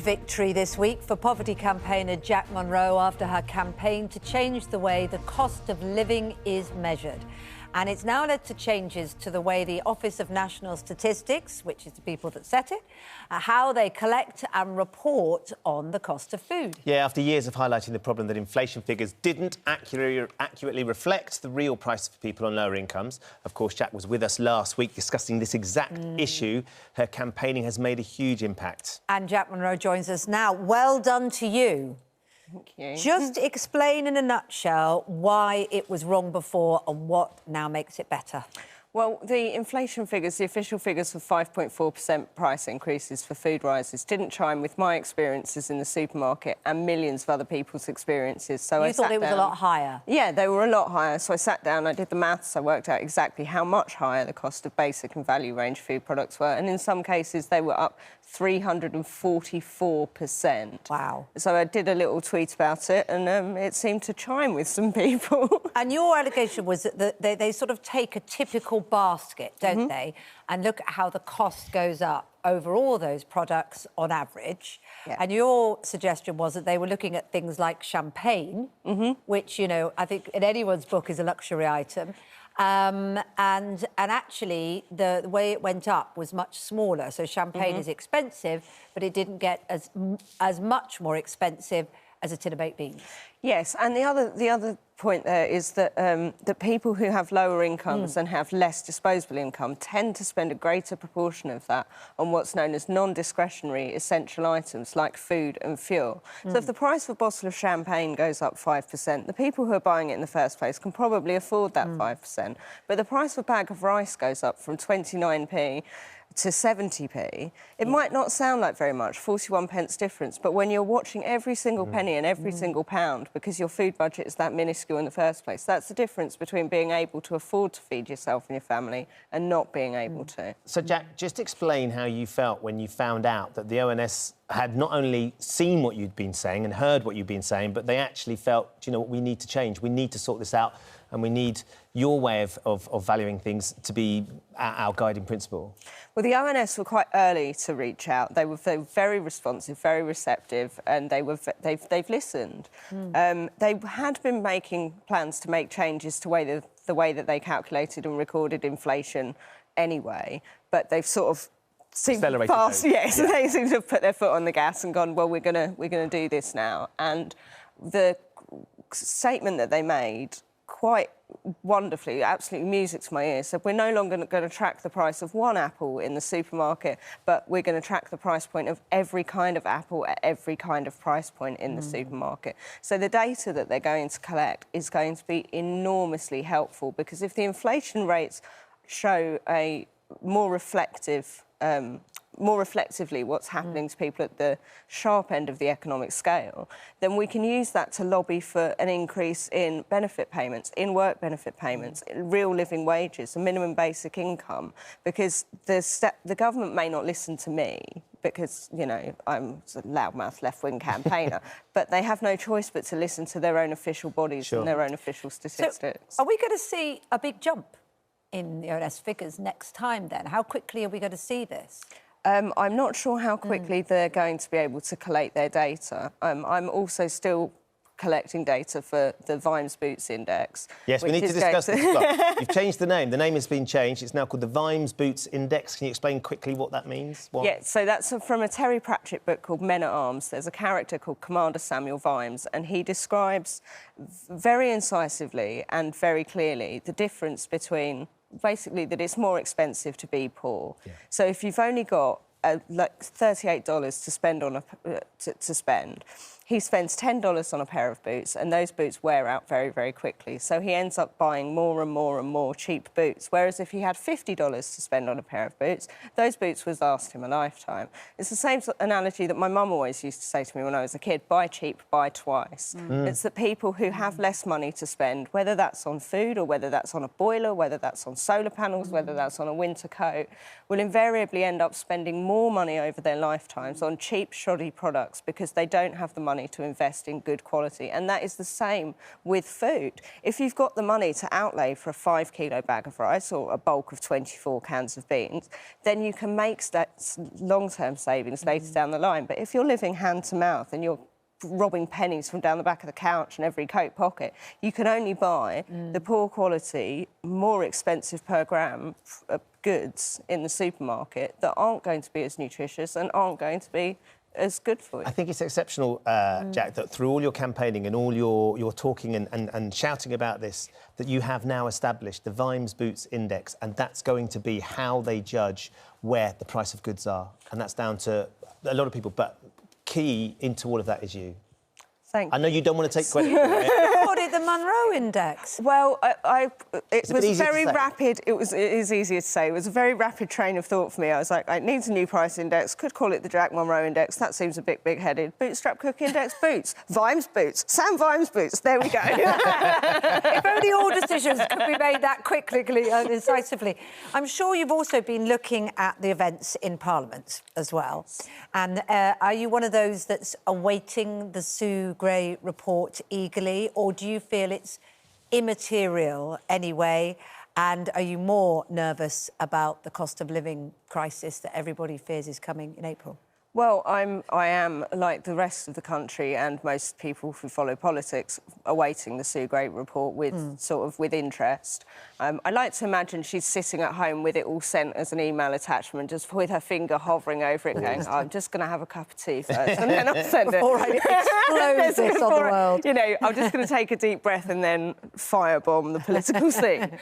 victory this week for poverty campaigner Jack Monroe after her campaign to change the way the cost of living is measured. And it's now led to changes to the way the Office of National Statistics, which is the people that set it, how they collect and report on the cost of food. Yeah, after years of highlighting the problem that inflation figures didn't accurately reflect the real price for people on lower incomes. Of course, Jack was with us last week discussing this exact issue. Her campaigning has made a huge impact. And Jack Monroe joins us now. Well done to you. Thank you. Just explain in a nutshell why it was wrong before and what now makes it better. Well, the inflation figures, the official figures for 5.4% price increases for food rises didn't chime with my experiences in the supermarket and millions of other people's experiences. So you thought it was a lot higher? Yeah, they were a lot higher. So I sat down, I did the maths, I worked out exactly how much higher the cost of basic and value range food products were. And in some cases, they were up 344%. Wow. So I did a little tweet about it and it seemed to chime with some people. And your allegation was that they sort of take a typical basket, don't they, and look at how the cost goes up over all those products on average. Yeah. And your suggestion was that they were looking at things like champagne, which, you know, I think in anyone's book is a luxury item. And actually, the way it went up was much smaller. So champagne is expensive, but it didn't get as much more expensive as a tin of baked beans. Yes, and the other point there is that that people who have lower incomes and have less disposable income tend to spend a greater proportion of that on what's known as non-discretionary essential items like food and fuel. So if the price of a bottle of champagne goes up 5%, the people who are buying it in the first place can probably afford that 5%. But the price of a bag of rice goes up from 29p to 70p. It might not sound like very much, 41 pence difference, but when you're watching every single penny and every single pound because your food budget is that minuscule in the first place, that's the difference between being able to afford to feed yourself and your family and not being able to. So, Jack, just explain how you felt when you found out that the ONS had not only seen what you'd been saying and heard what you'd been saying, but they actually felt, do you know what, we need to change, we need to sort this out, and we need your way of valuing things to be our guiding principle. Well, the ONS were quite early to reach out. They were very responsive, very receptive, and they've listened. They had been making plans to make changes to the way that they calculated and recorded inflation anyway, but they've sort of seemed fast. Yes, yeah. They seem to have put their foot on the gas and gone, well, we're gonna do this now. And the statement that they made, quite wonderfully, absolutely music to my ears, said we're no longer going to track the price of one apple in the supermarket, but we're going to track the price point of every kind of apple at every kind of price point in the supermarket. So the data that they're going to collect is going to be enormously helpful, because if the inflation rates show a more reflectively what's happening to people at the sharp end of the economic scale, then we can use that to lobby for an increase in benefit payments, in work benefit payments, in real living wages, a minimum basic income, because the government may not listen to me because, you know, I'm a loudmouth left-wing campaigner, but they have no choice but to listen to their own official bodies and their own official statistics. So are we going to see a big jump in the ONS figures next time, then? How quickly are we going to see this? I'm not sure how quickly they're going to be able to collate their data. I'm also still collecting data for the Vimes Boots Index. Yes, we need to discuss this. Look, you've changed the name. The name has been changed. It's now called the Vimes Boots Index. Can you explain quickly what that means? What? Yeah, so that's from a Terry Pratchett book called Men at Arms. There's a character called Commander Samuel Vimes, and he describes very incisively and very clearly the difference between, basically, that it's more expensive to be poor. Yeah. So if you've only got like $38 to spend on to spend, he spends $10 on a pair of boots, and those boots wear out very, very quickly. So he ends up buying more and more and more cheap boots. Whereas if he had $50 to spend on a pair of boots, those boots would last him a lifetime. It's the same analogy that my mum always used to say to me when I was a kid: buy cheap, buy twice. It's that people who have less money to spend, whether that's on food or whether that's on a boiler, whether that's on solar panels, whether that's on a winter coat, will invariably end up spending more money over their lifetimes on cheap, shoddy products because they don't have the money money to invest in good quality. And that is the same with food. If you've got the money to outlay for a 5-kilo bag of rice or a bulk of 24 cans of beans, then you can make long-term savings later down the line. But if you're living hand to mouth and you're robbing pennies from down the back of the couch and every coat pocket, you can only buy the poor quality, more expensive per gram goods in the supermarket that aren't going to be as nutritious and aren't going to be as good for you. I think it's exceptional, Jack, that through all your campaigning and all your talking and shouting about this, that you have now established the Vimes Boots Index, and that's going to be how they judge where the price of goods are. And that's down to a lot of people, but key into all of that is you. Thank you. I know you don't want to take credit for it. What is the Monroe Index? Well, it was very to say. rapid. It is easier to say. It was a very rapid train of thought for me. I was like, it needs a new price index. Could call it the Jack Monroe Index. That seems a bit big-headed. Bootstrap Cook Index Boots. Vimes Boots. Sam Vimes Boots. There we go. If only all decisions could be made that quickly and incisively. I'm sure you've also been looking at the events in Parliament as well. And are you one of those that's awaiting the Sue Gray report eagerly, or do you feel it's immaterial anyway? And are you more nervous about the cost of living crisis that everybody fears is coming in April? Well, I am, like the rest of the country and most people who follow politics, awaiting the Sue Gray report with interest. I like to imagine she's sitting at home with it all sent as an email attachment, just with her finger hovering over it, going, I'm just going to have a cup of tea first, and then I'll send it. Before I explode this on the world. You know, I'm just going to take a deep breath and then firebomb the political scene.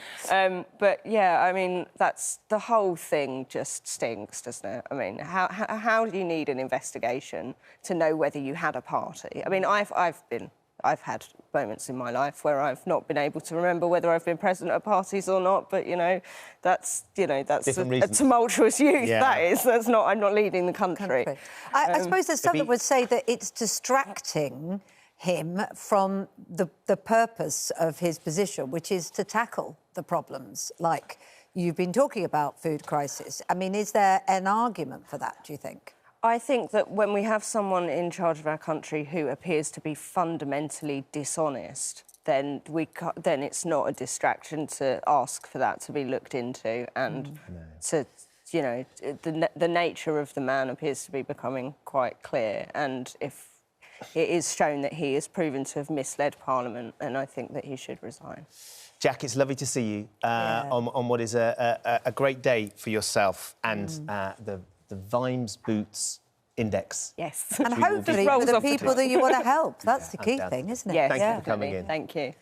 But, yeah, I mean, that's... the whole thing just stinks, doesn't it? I mean, how do you need an investigation to know whether you had a party? I mean, I've had moments in my life where I've not been able to remember whether I've been present at parties or not, but, that's a tumultuous youth, yeah. that is. That's not... I'm not leading the country. I suppose there's some that would say that it's distracting him from the purpose of his position, which is to tackle the problems like you've been talking about, food crisis. I mean, is there an argument for that, do you think? I think that when we have someone in charge of our country who appears to be fundamentally dishonest, then it's not a distraction to ask for that to be looked into, and the nature of the man appears to be becoming quite clear. And if it is shown that he is proven to have misled Parliament, then I think that he should resign. Jack, it's lovely to see you on what is a great day for yourself and the Vimes Boots Index. Yes. And hopefully for the people that you want to help. That's the key thing, isn't it? Yes, Thank you for coming in. Thank you.